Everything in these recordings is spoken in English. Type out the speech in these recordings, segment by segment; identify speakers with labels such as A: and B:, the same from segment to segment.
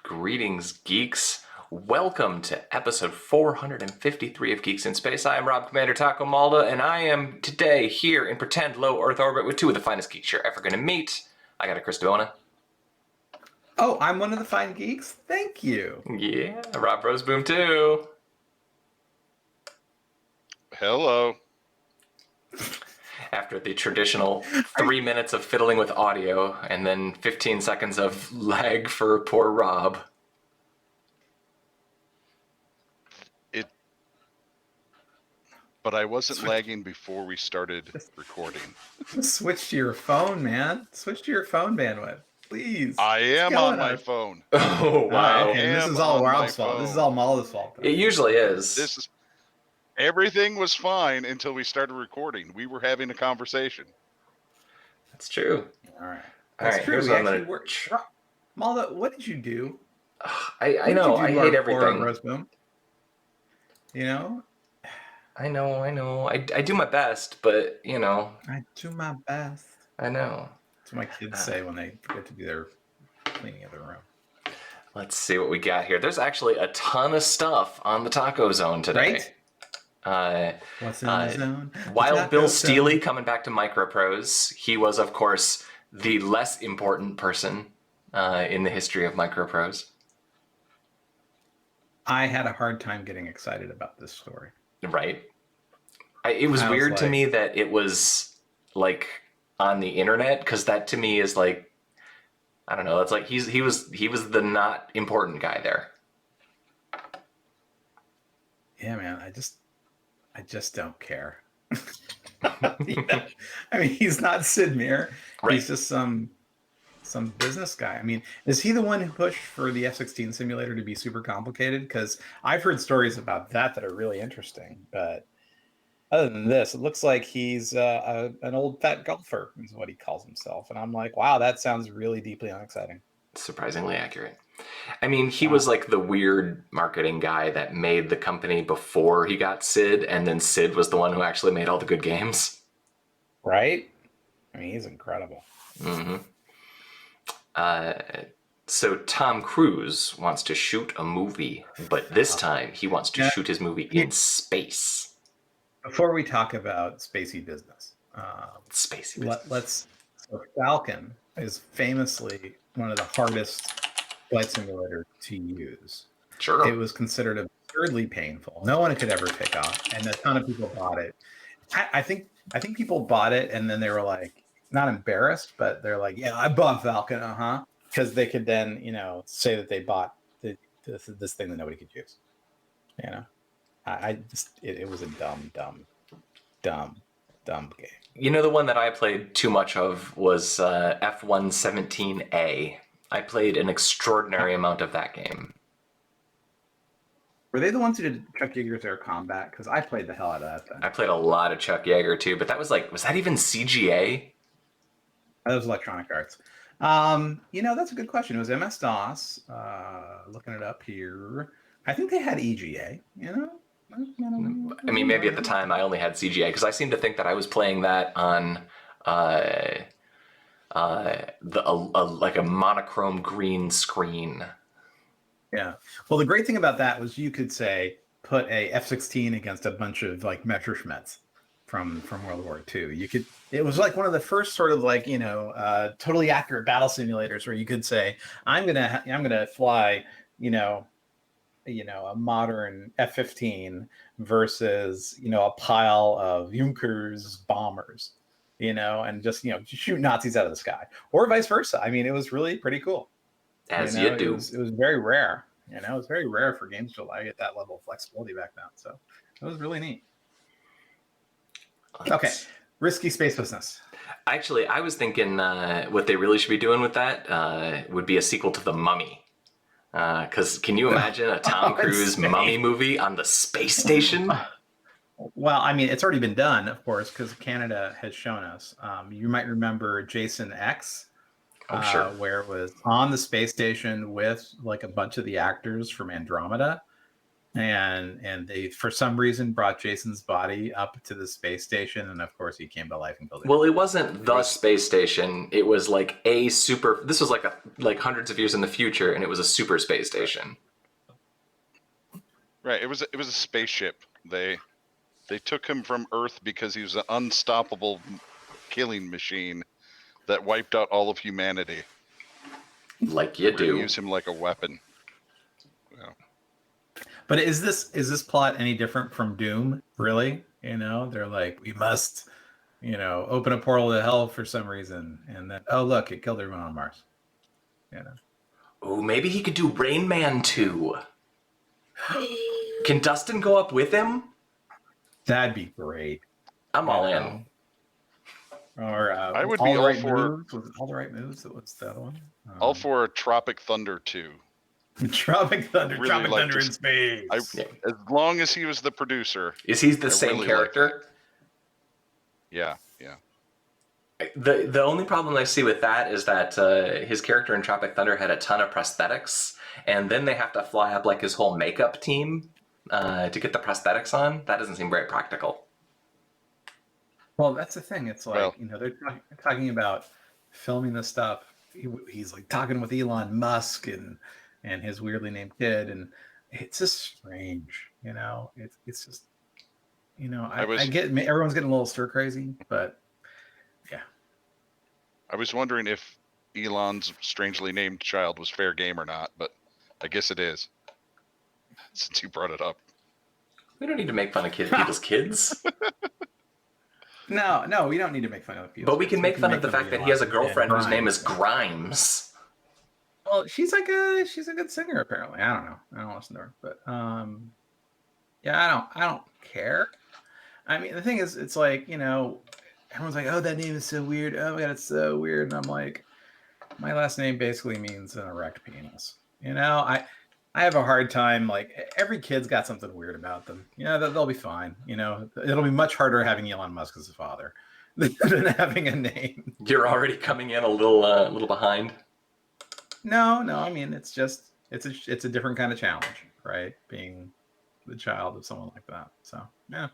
A: Greetings, geeks. Welcome to episode 453 of Geeks in Space. I am Rob Commander Taco Malda, and I am today here in pretend low Earth orbit with two of the finest geeks you're ever going to meet. I got a Chris Devona.
B: Oh, I'm one of the fine geeks? Thank you.
A: Yeah, Rob Roseboom too.
C: Hello.
A: After the traditional 3 minutes of fiddling with audio and then 15 seconds of lag for poor Rob.
C: But I wasn't lagging before we started recording.
B: Switch to your phone, man. Switch to your phone bandwidth, please.
C: I am on my phone.
A: Oh, wow.
B: Okay, this is all Rob's fault. This is all Malda's fault.
A: It usually is.
C: Everything was fine until we started recording. We were having a conversation.
A: That's true.
B: All right.
A: That's true.
B: Here's Malda, what did you do?
A: I know. I hate everything.
B: Roseboom? You know?
A: I know. I do my best, but, you know.
B: I do my best.
A: I know.
B: That's what my kids say when they get to do their cleaning of the room.
A: Let's see what we got here. There's actually a ton of stuff on the Taco Zone today.
B: Right? What's in the zone?
A: Wild Bill Steely coming back to Microprose. He was, of course, the less important person in the history of Microprose.
B: I had a hard time getting excited about this story.
A: Right. It was weird to me that it was like on the internet, because that to me is like, I don't know. It's like he was the not important guy there.
B: Yeah, man. I just don't care. You know? I mean, he's not Sid Meier. Right. He's just some business guy. I mean, is he the one who pushed for the F-16 simulator to be super complicated? Because I've heard stories about that are really interesting. But other than this, it looks like he's an old fat golfer is what he calls himself. And I'm like, wow, that sounds really deeply unexciting.
A: Surprisingly accurate. I mean, he was like the weird marketing guy that made the company before he got Sid, and then Sid was the one who actually made all the good games.
B: Right? I mean, he's incredible.
A: Mm-hmm. So Tom Cruise wants to shoot a movie, but this time he wants to shoot his movie in space.
B: Before we talk about spacey business, So Falcon is famously one of the hardest flight simulators to use.
A: Sure.
B: It was considered absurdly painful. No one could ever pick up, and a ton of people bought it. I think people bought it, and then they were like, not embarrassed, but they're like, yeah, I bought Falcon, because they could then, say that they bought this thing that nobody could use. It was a dumb game.
A: You know, the one that I played too much of was F-117A. I played an extraordinary amount of that game.
B: Were they the ones who did Chuck Yeager's Air Combat? Because I played the hell out of that thing.
A: I played a lot of Chuck Yeager too, but that was like, was that even CGA?
B: That was Electronic Arts. That's a good question. It was MS-DOS. Looking it up here. I think they had EGA,
A: I mean, maybe at the time I only had CGA, because I seem to think that I was playing that on like a monochrome green screen.
B: Yeah. Well, the great thing about that was you could say put a F-16 against a bunch of like Messerschmitts from World War II. It was like one of the first sort of like, totally accurate battle simulators where you could say, I'm gonna fly, a modern F-15 versus, a pile of Junkers bombers, and just shoot Nazis out of the sky, or vice versa. I mean, it was really pretty cool.
A: As you do.
B: It was very rare. It was very rare for games to allow you at that level of flexibility back then. So it was really neat. Okay, risky space business.
A: Actually, I was thinking what they really should be doing with that would be a sequel to The Mummy. Because can you imagine a Tom Cruise mummy movie on the space station?
B: Well, I mean, it's already been done, of course, because Canada has shown us. You might remember Jason X,
A: sure.
B: Where it was on the space station with like a bunch of the actors from Andromeda. and they for some reason brought Jason's body up to the space station, and of course he came to life and killed him.
A: Well, it wasn't the space station. It was like a super. This was like hundreds of years in the future, and it was a super space station.
C: Right. It was a spaceship. They took him from Earth because he was an unstoppable killing machine that wiped out all of humanity.
A: Like you do.
C: Use him like a weapon. Yeah.
B: But is this plot any different from Doom? Really? You know, they're like, we must, you know, open a portal to hell for some reason, and then look, it killed everyone on Mars. You know.
A: Oh, maybe he could do Rainman 2. Can Dustin go up with him?
B: That'd be great.
A: I'm all in.
B: Or
C: I would
B: all
C: be
B: the
C: all
B: right
C: for
B: moves. Was it All the Right Moves? What's the other one?
C: all for Tropic Thunder 2.
B: Tropic Thunder.
C: Really
B: Tropic
C: like
B: Thunder in
C: this.
B: space.
C: As long as he was the producer.
A: Is he the same
C: really
A: character?
C: Yeah.
A: The only problem I see with that is that his character in Tropic Thunder had a ton of prosthetics, and then they have to fly up like his whole makeup team to get the prosthetics on. That doesn't seem very practical.
B: Well, that's the thing. It's like,
C: Well-
B: you know, they're talking about filming this stuff. He's like talking with Elon Musk and his weirdly named kid, and it's just strange, you know. It's just, you know, I get everyone's getting a little stir crazy, but yeah.
C: I was wondering if Elon's strangely named child was fair game or not, but I guess it is. Since you brought it up.
A: We don't need to make fun of people's kids.
B: No, we don't need to make fun of people.
A: But we can make fun of the fact that he has a girlfriend whose name is Grimes.
B: Well, she's a good singer apparently. I don't know. I don't listen to her, but yeah, I don't care. I mean, the thing is, it's like, you know, everyone's like, oh, that name is so weird. Oh my god, it's so weird. And I'm like, my last name basically means an erect penis. You know, I have a hard time. Like, every kid's got something weird about them. You know, they'll be fine. You know, it'll be much harder having Elon Musk as a father than having a name.
A: You're already coming in a little behind.
B: No. I mean, it's a different kind of challenge, right? Being the child of someone like that. So yeah,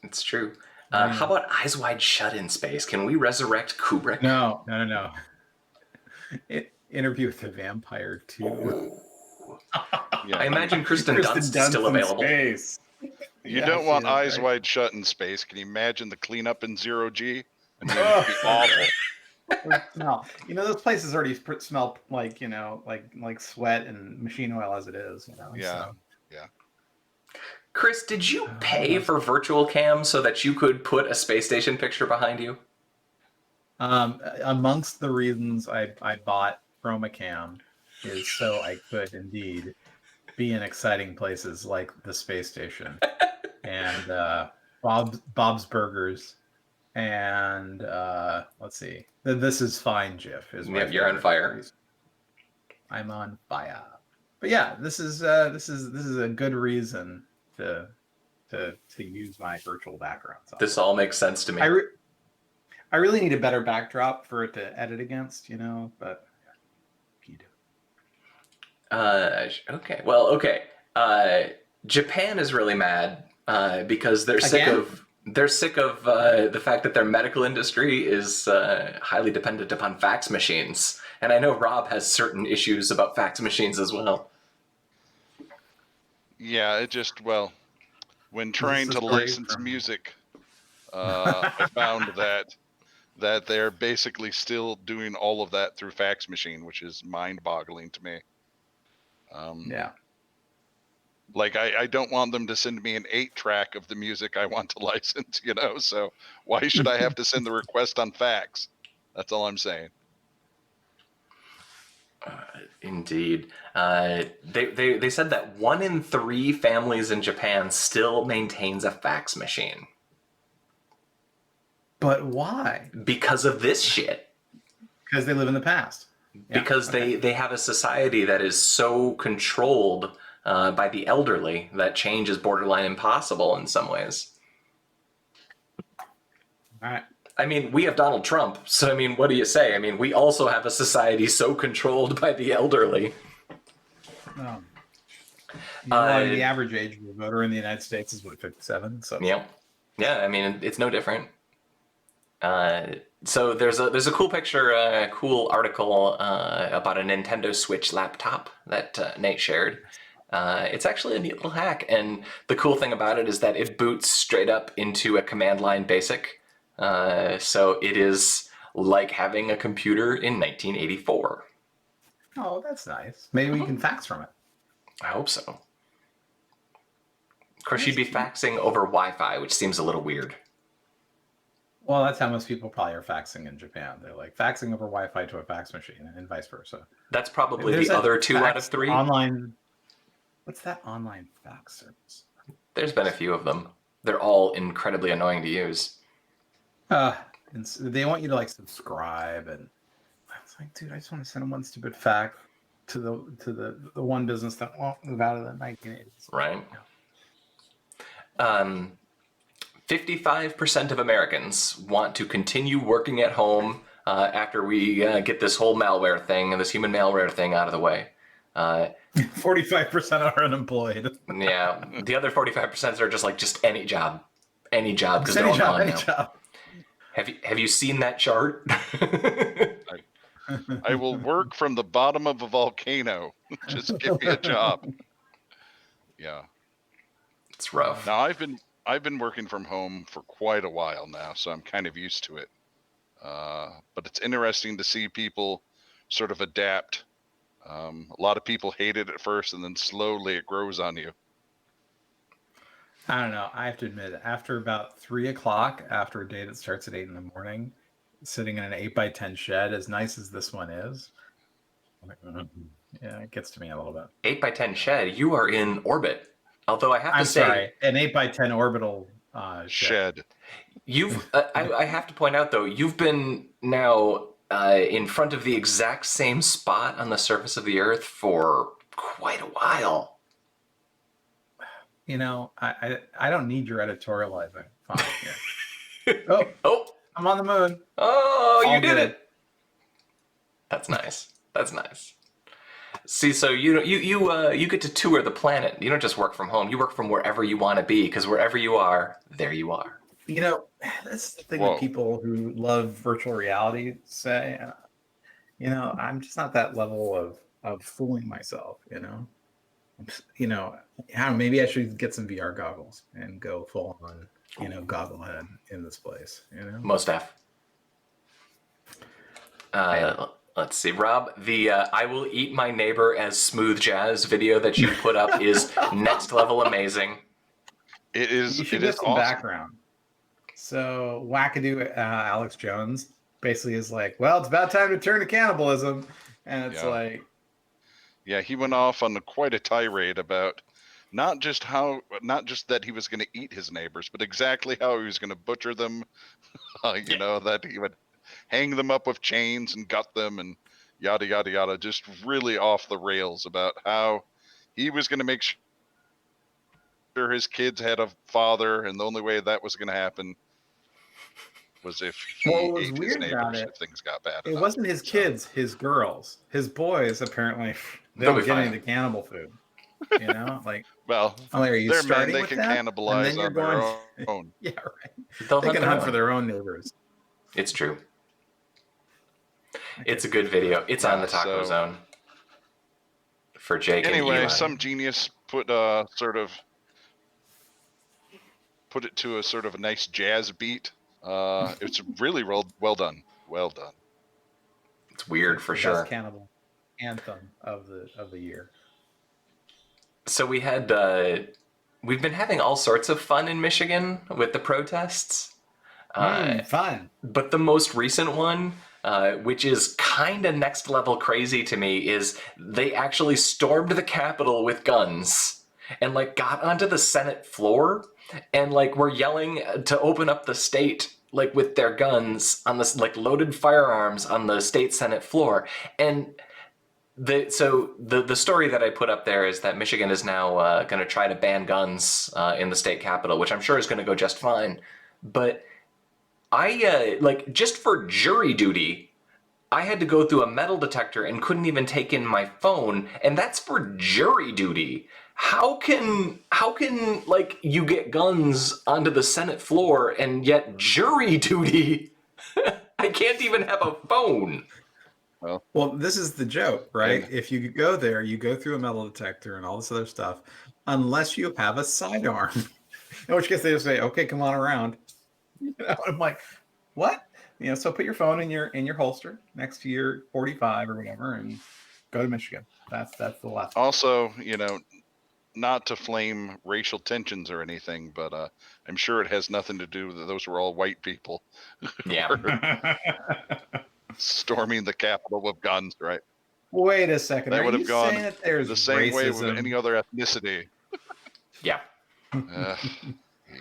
A: it's true. How about Eyes Wide Shut in space? Can we resurrect Kubrick?
B: No. Interview with the Vampire 2.
C: Yeah.
A: I imagine Kristen Dunst is still available.
B: Space.
C: You
B: Yeah,
C: don't want
B: yeah,
C: eyes
B: right.
C: wide shut in space. Can you imagine the cleanup in 0G? I mean, it'd be awful.
B: No, you know, those places already smell like, you know, like sweat and machine oil as it is. You know,
C: Yeah.
B: so.
A: Chris, did you pay for virtual cam so that you could put a space station picture behind you?
B: Amongst the reasons I bought ChromaCam is so I could indeed be in exciting places like the space station and Bob's Burgers and let's see, This Is Fine GIF is my
A: You're on
B: favorite
A: fire.
B: reason. I'm on fire. But yeah, this is a good reason to use my virtual background.
A: This all makes sense to me.
B: I really need a better backdrop for it to edit against, you know, but you do.
A: Okay. Well, okay. Japan is really mad because they're sick of the fact that their medical industry is highly dependent upon fax machines. And I know Rob has certain issues about fax machines as well.
C: Yeah, it just, well, when trying to license music, I found that they're basically still doing all of that through fax machine, which is mind-boggling to me.
B: Yeah.
C: Like, I don't want them to send me an 8-track of the music I want to license, you know? So why should I have to send the request on fax? That's all I'm saying.
A: Indeed. They said that 1 in 3 families in Japan still maintains a fax machine.
B: But why?
A: Because of this shit.
B: Because they live in the past. Yeah,
A: Because they have a society that is so controlled by the elderly that change is borderline impossible in some ways.
B: All right.
A: I mean, we have Donald Trump, so I mean, what do you say? I mean, we also have a society so controlled by the elderly.
B: The average age of a voter in the United States is what, 57? So
A: yeah, I mean it's no different. So there's a cool picture, cool article about a Nintendo Switch laptop that Nate shared. It's actually a neat little hack, and the cool thing about it is that it boots straight up into a command line BASIC. So it is like having a computer in 1984.
B: Oh, that's nice. Maybe we can fax from it.
A: I hope so. Of course, you'd be faxing over Wi-Fi, which seems a little weird.
B: Well, that's how most people probably are faxing in Japan. They're like faxing over Wi-Fi to a fax machine and vice versa.
A: That's probably the other 2 out of 3.
B: Online. What's that online fax service?
A: There's been a few of them. They're all incredibly annoying to use.
B: And they want you to like subscribe, and I was like, dude, I just want to send them one stupid fax to the one business that won't move out of the 1980s.
A: Right. 55% of Americans want to continue working at home after we get this whole malware thing and this human malware thing out of the way.
B: 45% are unemployed.
A: Yeah, the other 45% are just any job because they're all gone now.
B: Job.
A: Have you seen that chart?
C: I will work from the bottom of a volcano. Just give me a job. Yeah,
A: it's rough.
C: Now I've been working from home for quite a while now, so I'm kind of used to it. But it's interesting to see people sort of adapt. A lot of people hate it at first, and then slowly it grows on you.
B: I don't know. I have to admit, after about 3 o'clock, after a day that starts at 8 in the morning, sitting in an 8x10 shed, as nice as this one is, yeah, it gets to me a little bit.
A: 8x10 shed, you are in orbit. Although I have to say,
B: sorry, an 8x10 orbital shed.
A: You've, I have to point out though, you've been now in front of the exact same spot on the surface of the Earth for quite a while.
B: You know, I don't need your editorializing. Fine. Yeah.
A: Oh,
B: I'm on the moon.
A: Oh, you did
B: good.
A: it. That's nice. That's nice. See, so you get to tour the planet. You don't just work from home. You work from wherever you want to be, because wherever you are, there you are.
B: You know, that's the thing that people who love virtual reality say. You know, I'm just not that level of fooling myself. You know, maybe I should get some VR goggles and go full on, goggle head in this place.
A: Most F. Let's see, Rob. The "I will eat my neighbor as smooth jazz" video that you put up is next level amazing.
C: It is.
B: You should get some awesome background. So wackadoo Alex Jones basically is like, well, it's about time to turn to cannibalism, and it's like.
C: Yeah, he went off on quite a tirade about not just that he was going to eat his neighbors, but exactly how he was going to butcher them. That he would hang them up with chains and gut them and yada, yada, yada. Just really off the rails about how he was going to make sure his kids had a father, and the only way that was going to happen was if he ate his neighbors if things got bad.
B: It wasn't his kids, his girls. His boys, apparently, they were getting the cannibal food.
C: Well,
B: are you
C: they're
B: starting
C: men, they
B: with
C: can
B: that?
C: cannibalize on their own.
B: Yeah, right. They can hunt for their own neighbors.
A: It's true. It's a good video. It's on the Taco Zone for Jake.
C: Anyway,
A: and
C: some genius put it to a sort of a nice jazz beat. It's really well done. Well done.
A: It's weird for sure.
B: Best cannibal anthem of the year.
A: So we've been having all sorts of fun in Michigan with the protests.
B: Fun.
A: But the most recent one, which is kind of next level crazy to me, is they actually stormed the Capitol with guns and got onto the Senate floor and were yelling to open up the state with their guns on this loaded firearms on the state Senate floor. And the story that I put up there is that Michigan is now going to try to ban guns in the state capitol, which I'm sure is going to go just fine. But I just for jury duty, I had to go through a metal detector and couldn't even take in my phone, and that's for jury duty. How can like you get guns onto the Senate floor and yet jury duty? I can't even have a phone.
B: Well, this is the joke, right?
C: And
B: if you go there, you go through a metal detector and all this other stuff, unless you have a sidearm. In which case they just say, "Okay, come on around." I'm like, "What?" So put your phone in your holster next to your 45 or whatever, and go to Michigan. That's the last.
C: also, not to flame racial tensions or anything, but I'm sure it has nothing to do with those were all white people.
A: Yeah.
C: Storming the Capitol with guns, right?
B: Wait a second.
C: That
B: Are
C: would
B: you
C: have gone
B: saying that there's
C: the same way with
B: racism?
C: any other ethnicity.
A: Yeah.
C: Yeah.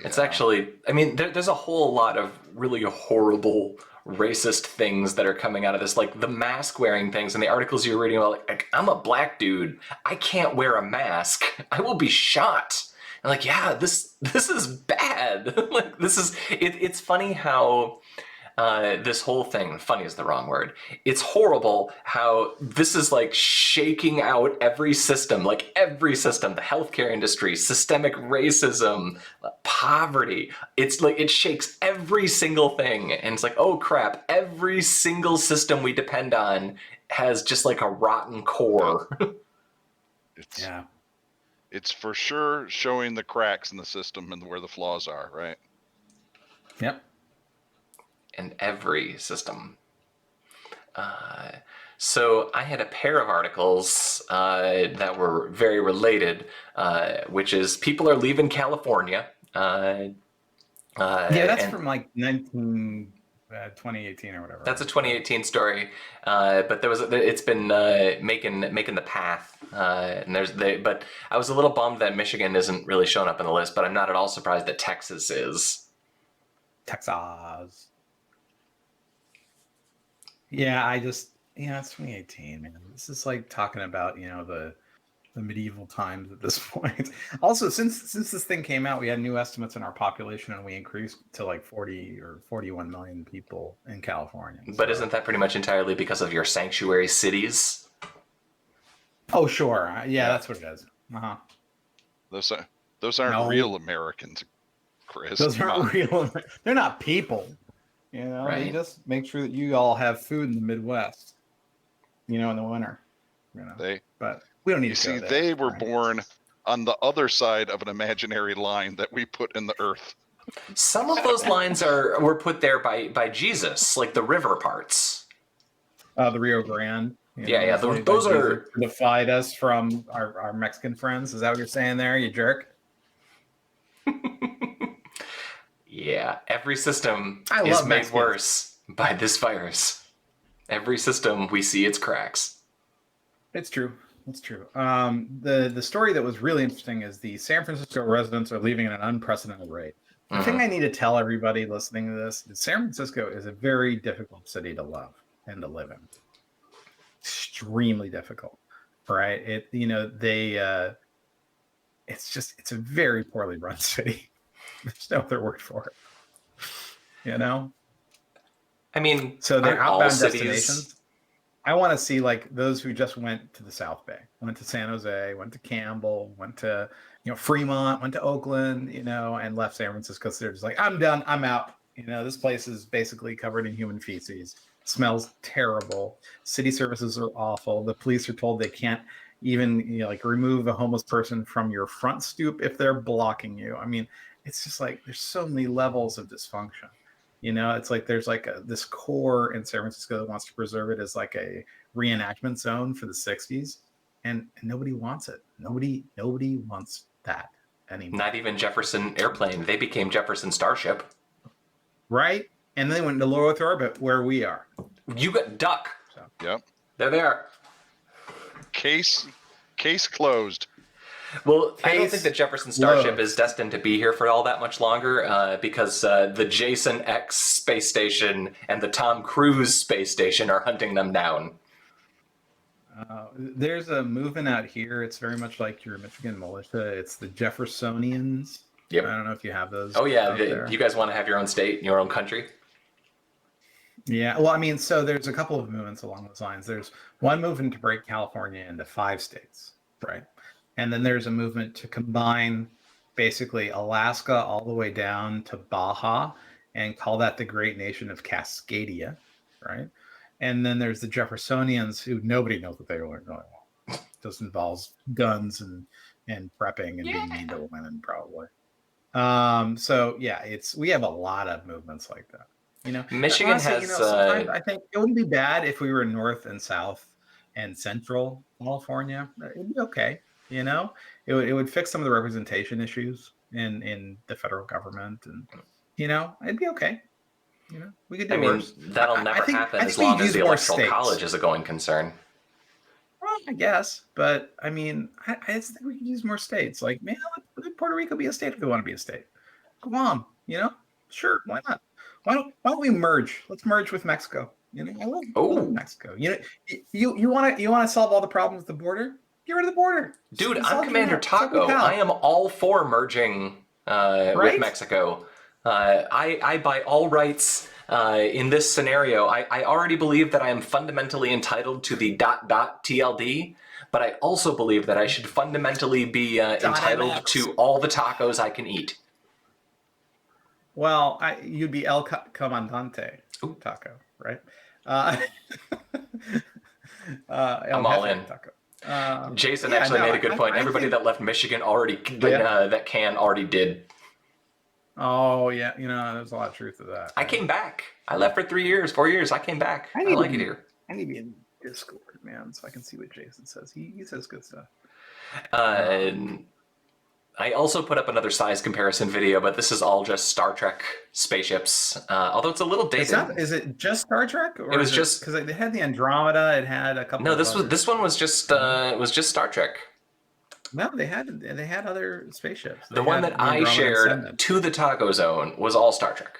A: It's actually, I mean, there's a whole lot of really horrible racist things that are coming out of this, like the mask wearing things and the articles you're reading about, like, I'm a black dude, I can't wear a mask, I will be shot. And like, yeah, this is bad. Like, it's funny how this whole thing, funny is the wrong word, it's horrible how this is like shaking out every system, the healthcare industry, systemic racism, poverty. It's like it shakes every single thing, and it's like, oh crap, every single system we depend on has just like a rotten core.
C: It's for sure showing the cracks in the system and where the flaws are, right?
B: Yep.
A: In every system. So I had a pair of articles that were very related, which is people are leaving California.
B: Yeah, that's from like 2018 or whatever.
A: That's a 2018 story, but it's been making the path, but I was a little bummed that Michigan isn't really showing up in the list, but I'm not at all surprised that Texas is.
B: Texas. Yeah, it's 2018, man. This is like talking about, the medieval times at this point. Also, since this thing came out, we had new estimates in our population, and we increased to like 40 or 41 million people in California.
A: But isn't that pretty much entirely because of your sanctuary cities?
B: Oh, sure. Yeah, that's what it is. Uh-huh.
C: Those aren't real Americans, Chris.
B: Those aren't real. They're not people.
A: Right.
B: They just make sure that you all have food in the Midwest, in the winter. But we don't need to go there.
C: They were born on the other side of an imaginary line that we put in the earth.
A: Some of those lines were put there by Jesus, like the river parts.
B: The Rio Grande.
A: Yeah. Those are
B: defied us from our Mexican friends. Is that what you're saying there, you jerk?
A: Yeah, every system is made worse by this virus. Every system, we see its cracks.
B: It's true. It's true. The story that was really interesting is the San Francisco residents are leaving at an unprecedented rate. The thing I need to tell everybody listening to this is San Francisco is a very difficult city to love and to live in. Extremely difficult, right? It's a very poorly run city. There's no other word for it.
A: I mean,
B: so they're outbound destinations. I want to see like those who just went to the South Bay, went to San Jose, went to Campbell, went to Fremont, went to Oakland, and left San Francisco. So they're just like, I'm done, I'm out. This place is basically covered in human feces. Smells terrible. City services are awful. The police are told they can't even remove a homeless person from your front stoop if they're blocking you. I mean, it's just like there's so many levels of dysfunction. It's like there's like this core in San Francisco that wants to preserve it as like a reenactment zone for the 60s, and nobody wants it. Nobody wants that anymore.
A: Not even Jefferson Airplane. They became Jefferson Starship.
B: Right? And then they went to low Earth orbit where we are.
A: You got duck.
B: So.
C: Yep.
A: They're there.
C: Case closed.
A: Well, I don't think that Jefferson Starship is destined to be here for all that much longer because the Jason X space station and the Tom Cruise space station are hunting them down.
B: There's a movement out here. It's very much like your Michigan militia. It's the Jeffersonians.
A: Yep.
B: I don't know if you have those.
A: Oh, yeah. You guys want to have your own state, your own country?
B: Yeah. Well, I mean, so there's a couple of movements along those lines. There's one movement to break California into 5 states, right? And then there's a movement to combine basically Alaska all the way down to Baja and call that the great nation of Cascadia, right? And then there's the Jeffersonians who nobody knows what they were going on. Just involves guns and prepping and being mean to women, probably. So yeah, we have a lot of movements like that.
A: Michigan
B: Honestly,
A: has
B: sometimes I think it wouldn't be bad if we were North and South and Central California. It'd be okay. It would fix some of the representation issues in the federal government, and it'd be okay. We could do worse.
A: That'll never happen as
B: we
A: long
B: could
A: as the
B: use more
A: electoral
B: states.
A: college is a going concern.
B: Well, I guess, but I mean, I just think we could use more states. Like, man, let Puerto Rico be a state if they want to be a state. Guam, sure, why not? Why don't we merge? Let's merge with Mexico. I love Mexico. You want to solve all the problems with the border? Get rid of the border.
A: Dude, I'm Commander Taco. I am all for merging with Mexico. I by all rights in this scenario, I already believe that I am fundamentally entitled to the ... TLD, but I also believe that I should fundamentally be entitled to all the tacos I can eat.
B: Well, you'd be El Comandante Taco, right?
A: I'm all in. Taco. Jason actually made a good point. Everybody that left Michigan already already did.
B: Oh yeah, there's a lot of truth to that.
A: I came back. I left for 3 years, 4 years. I came back. I like it here.
B: I need to be in Discord, man, so I can see what Jason says. He says good stuff.
A: I also put up another size comparison video, but this is all just Star Trek spaceships. Although it's a little dated.
B: Is it just Star Trek? Or
A: it was just
B: because they had the Andromeda. It had a couple.
A: No, this one was just Star Trek.
B: No, they had other spaceships.
A: The one that I shared to the Taco Zone was all Star Trek.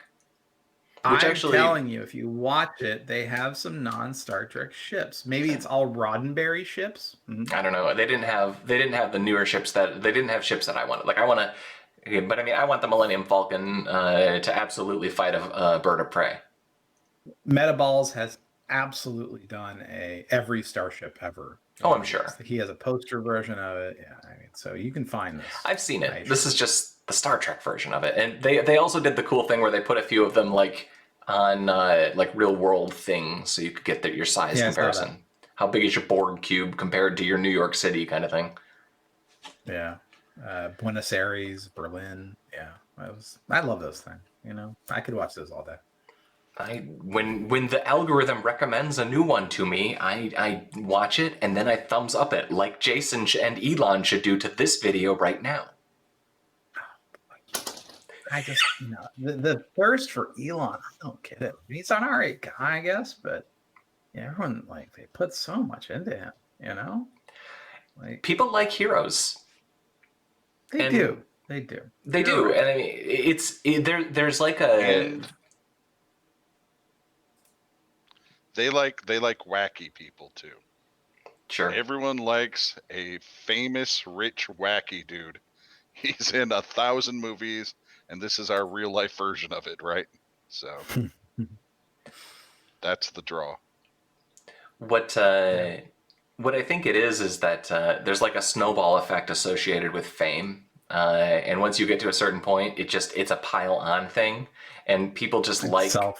B: I'm telling you, if you watch it, they have some non-Star Trek ships. Maybe it's all Roddenberry ships.
A: Mm-hmm. I don't know. They didn't have the newer ships they didn't have ships that I wanted. Like I want the Millennium Falcon to absolutely fight a bird of prey.
B: Metaballs has absolutely done every starship ever.
A: Oh, I'm sure.
B: He has a poster version of it. Yeah, so you can find this.
A: I've seen it. This is just the Star Trek version of it. And they also did the cool thing where they put a few of them on real world things, so you could get your size comparison. How big is your Borg cube compared to your New York City kind of thing?
B: Yeah, Buenos Aires, Berlin. Yeah, I love those things. I could watch those all day.
A: When the algorithm recommends a new one to me, I watch it and then I thumbs up it, like Jason and Elon should do to this video right now.
B: I just, the thirst for Elon, I don't get it. He's an alright guy, I guess, but everyone, they put so much into him,
A: people like heroes.
B: They do.
A: They do. And I mean, there's like a...
C: They like wacky people too.
A: Sure.
C: Everyone likes a famous, rich, wacky dude. He's in 1,000 movies. And this is our real life version of it, right? So that's the draw.
A: What I think it is that there's like a snowball effect associated with fame. And once you get to a certain point, it's a pile on thing. And people just it's like the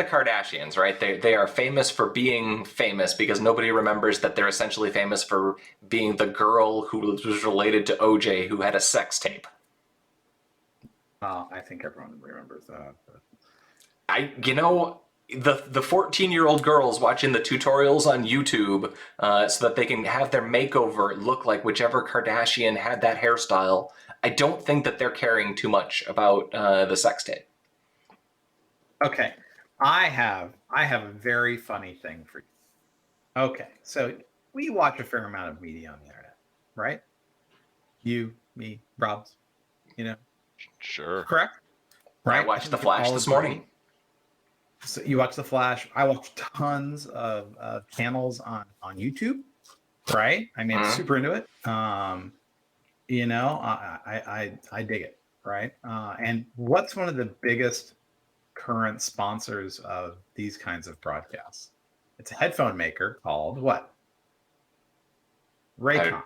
A: Kardashians, right? They are famous for being famous because nobody remembers that they're essentially famous for being the girl who was related to OJ who had a sex tape.
B: I think everyone remembers that. But...
A: the 14-year-old girls watching the tutorials on YouTube so that they can have their makeover look like whichever Kardashian had that hairstyle. I don't think that they're caring too much about the sex tape.
B: Okay, I have a very funny thing for you. Okay, so we watch a fair amount of media on the internet, right? You, me, Rob's,
C: Sure.
B: Correct? Right?
A: I watched The Flash this morning.
B: So you watch The Flash. I watch tons of channels on YouTube, right? I mean, super into it. I dig it, right? And what's one of the biggest current sponsors of these kinds of broadcasts. It's a headphone maker called what? Raycon.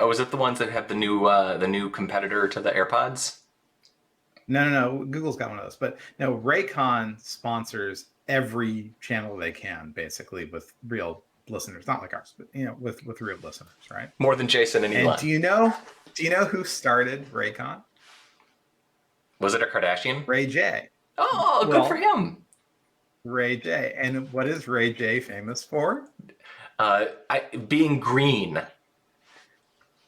A: Oh, is it the ones that have the new competitor to the AirPods?
B: No. Google's got one of those, but no, Raycon sponsors every channel they can, basically, with real listeners, not like ours, but with real listeners, right?
A: More than Jason and Elon.
B: And do you know who started Raycon?
A: Was it a Kardashian?
B: Ray J.
A: Oh, good for him.
B: Ray J. And what is Ray J famous for?
A: Being green.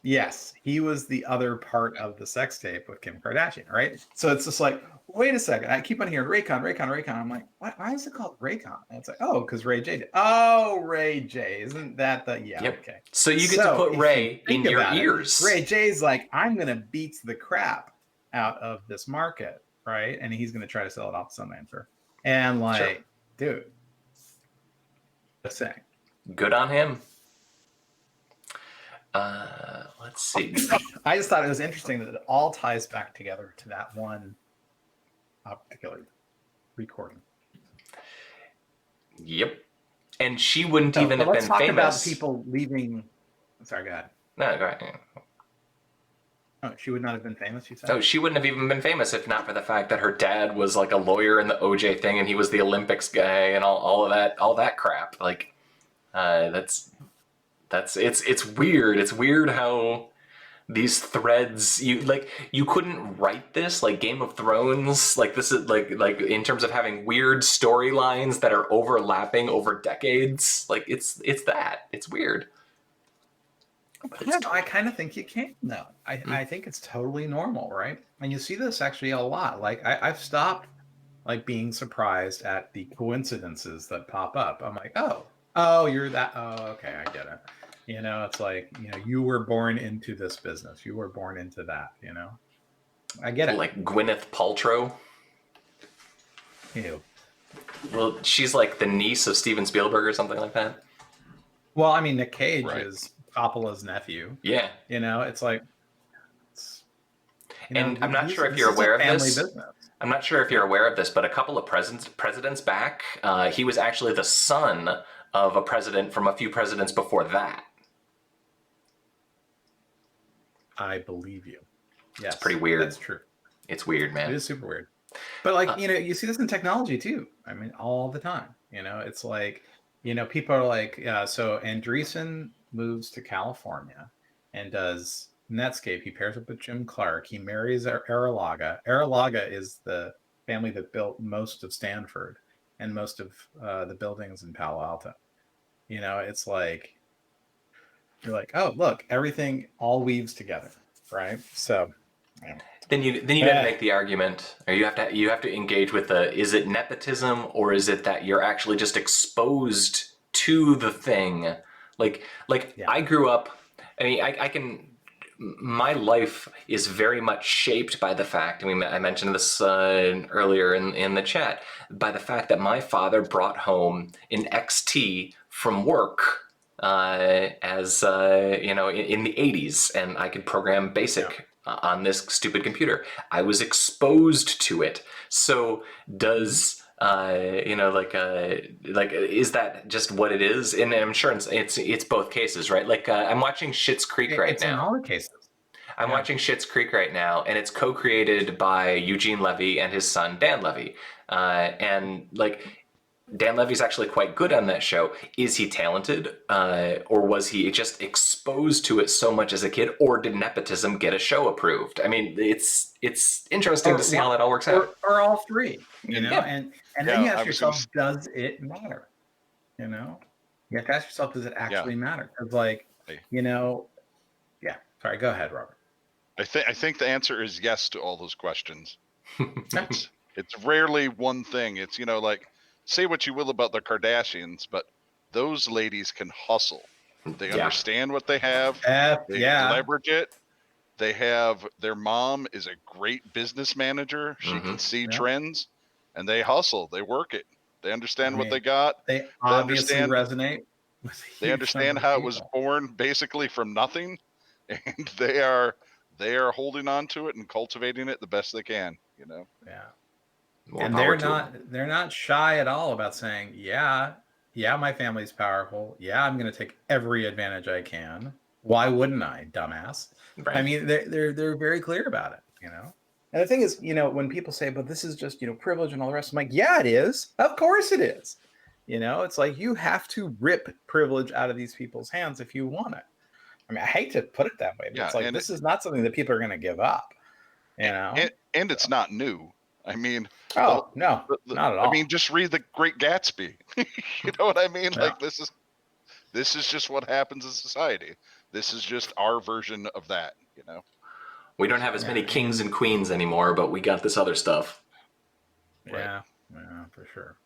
B: Yes, he was the other part of the sex tape with Kim Kardashian, right? So it's just like, wait a second. I keep on hearing Raycon. I'm like, why is it called Raycon? And it's like, oh, because Ray J did. Oh, Ray J. Isn't that the, yeah,
A: yep.
B: Okay.
A: So you get to put Ray in your ears.
B: Ray J's like, I'm going to beat the crap out of this market, right? And he's going to try to sell it off to some answer. And like, dude, just saying.
A: Good on him. Let's see.
B: I just thought it was interesting that it all ties back together to that one particular recording.
A: Yep. And she wouldn't even have been famous. Let's talk about
B: people leaving. Sorry, go ahead.
A: No, go ahead.
B: Oh, she would not have been famous, you said?
A: Oh, she wouldn't have even been famous if not for the fact that her dad was like a lawyer in the OJ thing, and he was the Olympics guy and all that crap. Like, it's weird. It's weird how these threads you couldn't write this like Game of Thrones. Like this is like in terms of having weird storylines that are overlapping over decades. Like it's weird.
B: I kind of think you can though. I think it's totally normal, right? And you see this actually a lot. Like I've stopped like being surprised at the coincidences that pop up. I'm like, oh, you're that. Oh, okay, I get it. It's like, you were born into this business. You were born into that, I get it.
A: Like Gwyneth Paltrow.
B: Ew.
A: Well, she's like the niece of Steven Spielberg or something like that.
B: Well, I mean, Nick Cage is Coppola's nephew.
A: Yeah.
B: It's like,
A: and I'm not sure if you're aware of this. I'm not sure if you're aware of this, but a couple of presidents back, he was actually the son of a president from a few presidents before that.
B: I believe you. Yes.
A: It's pretty weird.
B: That's true.
A: It's weird, man.
B: It is super weird. But like, you see this in technology too. I mean, all the time. It's like, people are like, so Andreessen moves to California and does Netscape. He pairs up with Jim Clark. He marries Arrillaga. Arrillaga is the family that built most of Stanford and most of the buildings in Palo Alto. It's like, you're like, oh, look, everything all weaves together, right? So
A: then you have to make the argument, or you have to engage with is it nepotism, or is it that you're actually just exposed to the thing? I grew up. I mean, I can. My life is very much shaped by the fact. I mean, I mentioned this earlier in the chat, by the fact that my father brought home an XT from work. As in the 80s, and I could program BASIC on this stupid computer. I was exposed to it. So does is that just what it is? And I'm sure it's both cases, right? Like I'm watching Schitt's Creek right now.
B: In all the cases.
A: I'm watching Schitt's Creek right now, and it's co-created by Eugene Levy and his son Dan Levy, and like. Dan Levy's actually quite good on that show. Is he talented, or was he just exposed to it so much as a kid, or did nepotism get a show approved? I mean, it's interesting to see how that all works out.
B: Or all three, and then you ask yourself, does it matter? You have to ask yourself, does it actually matter? Because, Sorry, go ahead, Robert.
C: I think the answer is yes to all those questions. It's rarely one thing. It's say what you will about the Kardashians, but those ladies can hustle. They understand what they have. They leverage it. They have, their mom is a great business manager. She can see trends, and they hustle. They work it. They understand what they got.
B: They obviously resonate.
C: They understand how it was born basically from nothing, and they are holding on to it and cultivating it the best they can.
B: Yeah.
A: More
B: And
A: power
B: they're not shy at all about saying, yeah, my family's powerful. Yeah, I'm going to take every advantage I can. Why wouldn't I, dumbass?
A: Right.
B: I mean, they're very clear about it, And the thing is, when people say, but this is just, privilege and all the rest, I'm like, yeah, it is. Of course it is. It's like you have to rip privilege out of these people's hands if you want it. I mean, I hate to put it that way, but it's like this is not something that people are going to give up.
C: And it's not new. I mean,
B: no, not at all.
C: I mean, just read The Great Gatsby. You know what I mean?
B: Yeah.
C: Like this is just what happens in society. This is just our version of that.
A: We don't have as many kings and queens anymore, but we got this other stuff.
B: Yeah, for sure.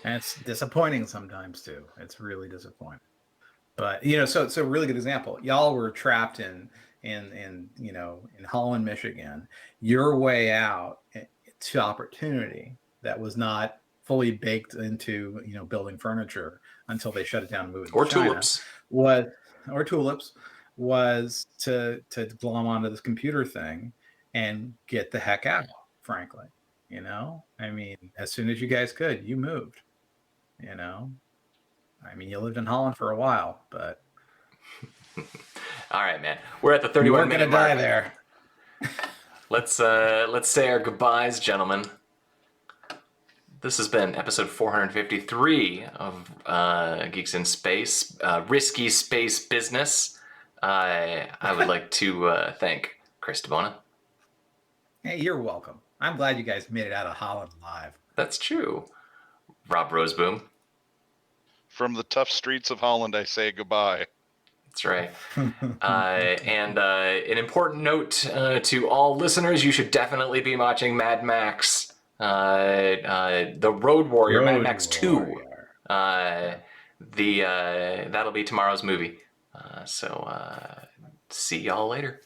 B: And it's disappointing sometimes too. It's really disappointing. But so a really good example. Y'all were trapped in Holland, Michigan. Your way out to opportunity that was not fully baked into building furniture until they shut it down and moved to China, tulips was to glom onto this computer thing and get the heck out. Frankly, I mean, as soon as you guys could, you moved. I mean, you lived in Holland for a while, but
A: all right, man. We're at the 31-minute mark.
B: Die there.
A: Let's say our goodbyes, gentlemen. This has been episode 453 of Geeks in Space, Risky Space Business. I would like to thank Chris DeBona.
B: Hey, you're welcome. I'm glad you guys made it out of Holland alive.
A: That's true. Rob Roseboom.
C: From the tough streets of Holland, I say goodbye.
A: That's right. And an important note to all listeners, you should definitely be watching Mad Max, The Road Warrior, Mad Max 2. That'll be tomorrow's movie. So see y'all later.